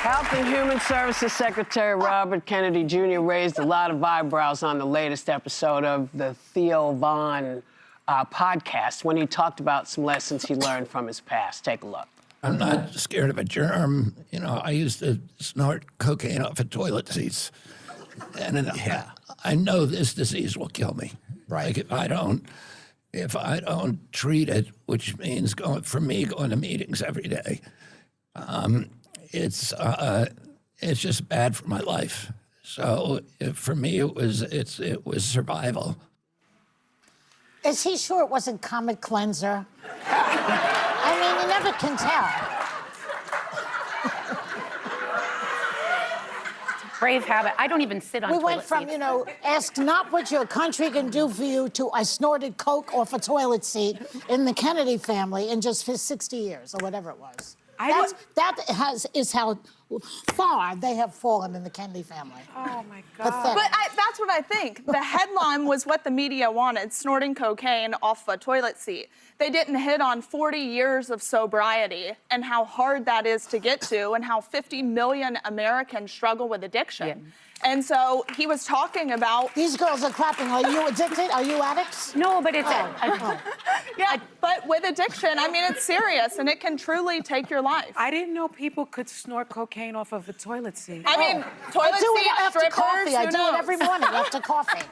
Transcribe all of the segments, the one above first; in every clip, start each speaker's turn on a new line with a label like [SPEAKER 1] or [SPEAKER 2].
[SPEAKER 1] Health and Human Services Secretary Robert Kennedy Jr. raised a lot of eyebrows on the latest episode of the Theo Von podcast when he talked about some lessons he learned from his past. Take a look.
[SPEAKER 2] I'm not scared of a germ. You know, I used to snort cocaine off of toilet seats. And I know this disease will kill me.
[SPEAKER 3] Right.
[SPEAKER 2] Like if I don't treat it, which means going to meetings every day, it's just bad for my life. So for me, it was survival.
[SPEAKER 4] Is he sure it wasn't Comet Cleanser? I mean, you never can tell.
[SPEAKER 5] Brave habit. I don't even sit on toilet
[SPEAKER 4] We went from,
[SPEAKER 5] seats.
[SPEAKER 4] you know, ask not what your country can do for you to I snorted coke off a toilet seat in the Kennedy family in just 60 years or whatever it was. Is how far they have fallen in the Kennedy family.
[SPEAKER 6] Oh, my God.
[SPEAKER 4] Pathetic.
[SPEAKER 6] But that's what I think. The headline was what the media wanted, snorting cocaine off a toilet seat. They didn't hit on 40 years of sobriety and how hard that is to get to and how 50 million Americans struggle with addiction.
[SPEAKER 5] Yeah.
[SPEAKER 6] And so he was talking about...
[SPEAKER 4] These girls are clapping. Are you addicted? Are you addicts?
[SPEAKER 5] No, but it's...
[SPEAKER 6] Yeah, but with addiction, I mean, it's serious, and it can truly take your life.
[SPEAKER 7] I didn't know people could snort cocaine off of a toilet seat.
[SPEAKER 6] I mean, toilet
[SPEAKER 4] I do it
[SPEAKER 6] seat,
[SPEAKER 4] after
[SPEAKER 6] strippers,
[SPEAKER 4] coffee. I
[SPEAKER 6] who
[SPEAKER 4] do
[SPEAKER 6] knows?
[SPEAKER 4] it every morning after coffee.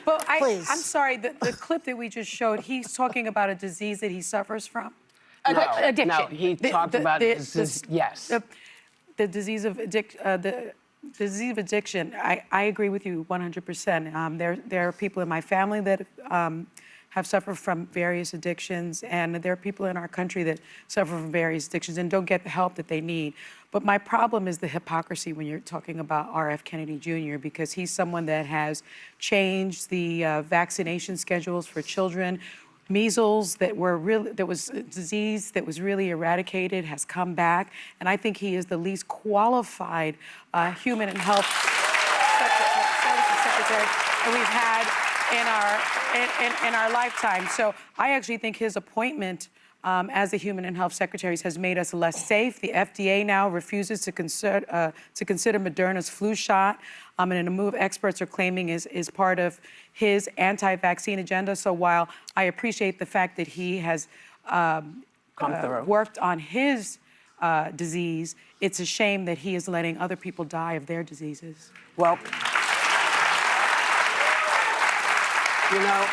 [SPEAKER 7] But
[SPEAKER 4] Please.
[SPEAKER 7] I'm sorry, the clip that we just showed, he's talking about a disease that he suffers from.
[SPEAKER 5] Addiction.
[SPEAKER 1] No, he talked about this. Yes.
[SPEAKER 7] The disease of addiction. I agree with you 100%. There are people in my family that have suffered from various addictions, and there are people in our country that suffer from various addictions and don't get the help that they need. But my problem is the hypocrisy when you're talking about RF Kennedy Jr., because he's someone that has changed the vaccination schedules for children. Measles that was a disease that was really eradicated has come back, and I think he is the least qualified human and health secretary that we've had in our lifetime. So I actually think his appointment as the Human and Health Secretaries has made us less safe. The FDA now refuses to consider Moderna's flu shot, and in a move experts are claiming is part of his anti-vaccine agenda. So while I appreciate the fact that he has worked on his disease, it's a shame that he is letting other people die of their diseases.
[SPEAKER 1] Well, you know,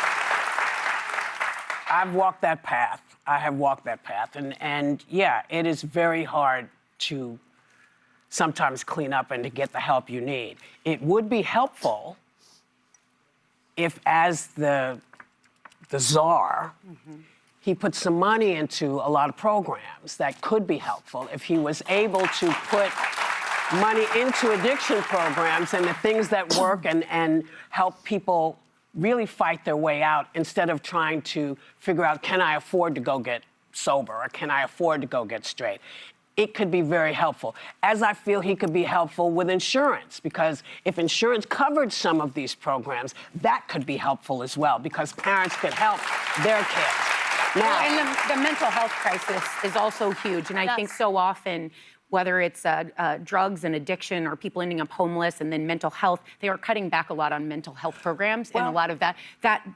[SPEAKER 1] I've walked that path. I have walked that path. And yeah, it is very hard to sometimes clean up and to get the help you need. It would be helpful if, as the czar, he put some money into a lot of programs that could be helpful if he was able to put money into addiction programs and the things that work and help people really fight their way out instead of trying to figure out, can I afford to go get sober or can I afford to go get straight? It could be very helpful, as I feel he could be helpful with insurance, because if insurance covered some of these programs, that could be helpful as well, because parents could help their kids. Now,
[SPEAKER 5] And the mental health crisis is also huge, and I think so often, whether it's drugs and addiction or people ending up homeless and then mental health, they are cutting back a lot on mental health programs, and a lot of that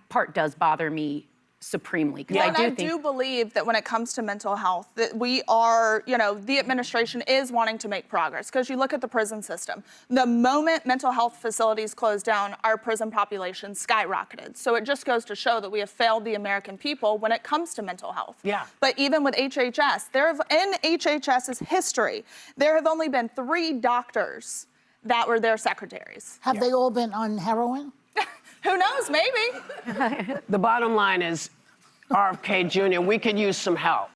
[SPEAKER 5] part does bother me supremely.
[SPEAKER 6] Yeah, I do believe that when it comes to mental health, that we are, you know, the administration is wanting to make progress, because you look at the prison system. The moment mental health facilities closed down, our prison population skyrocketed. So it just goes to show that we have failed the American people when it comes to mental health.
[SPEAKER 1] Yeah.
[SPEAKER 6] But even with HHS, in HHS's history, there have only been 3 doctors that were their secretaries.
[SPEAKER 4] Have they all been on heroin?
[SPEAKER 6] Who knows, maybe.
[SPEAKER 1] the bottom line is, RFK Jr., we could use some help.